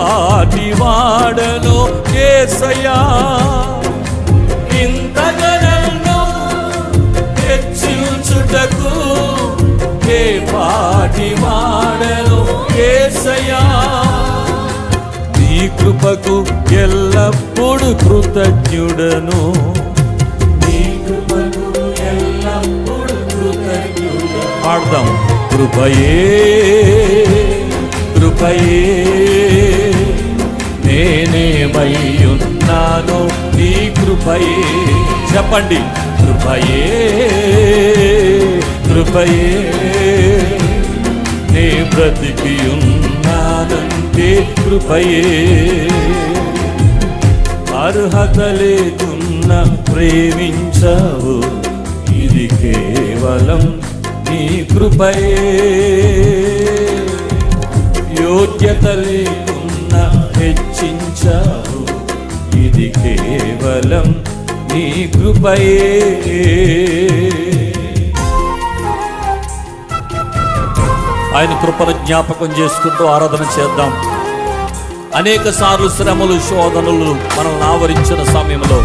పాటి వాడను యేసయ్యా, ఇంతగా నన్ను హెచ్చించుటకు ఏ పాటి వాడను యేసయ్యా. నీ కృపకు ఎల్లప్పుడు కృతజ్ఞుడను, నీ కృపకు ఎల్లప్పుడు కృతజ్ఞుడను. పాడదాం. కృపయే కృపయే నేనేమయ్యున్నాను నీ కృపయే. చెప్పండి. కృపయే కృపయే నే బ్రతికి ఉన్నానంటే కృపయే. అర్హత లేకున్నా ప్రేమించావు, ఇది కేవలం నీ కృపయే. యోగ్యత లేకున్నా హెచ్చించావు, ఇది కేవలం నీ కృపయే. ఆయన కృపను జ్ఞాపకం చేసుకుంటూ ఆరాధన చేద్దాం. అనేక సార్లు శ్రమలు శోధనలు మనల్ని ఆవరించిన సమయంలో,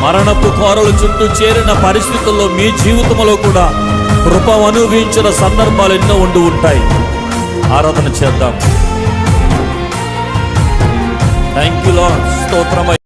మరణపు కోరలు చుట్టూ చేరిన పరిస్థితుల్లో మీ జీవితంలో కూడా కృప అనుభవించిన సందర్భాలు ఎన్నో ఉండి ఉంటాయి. ఆరాధన చేద్దాం. Thank you lord. స్తోత్రమై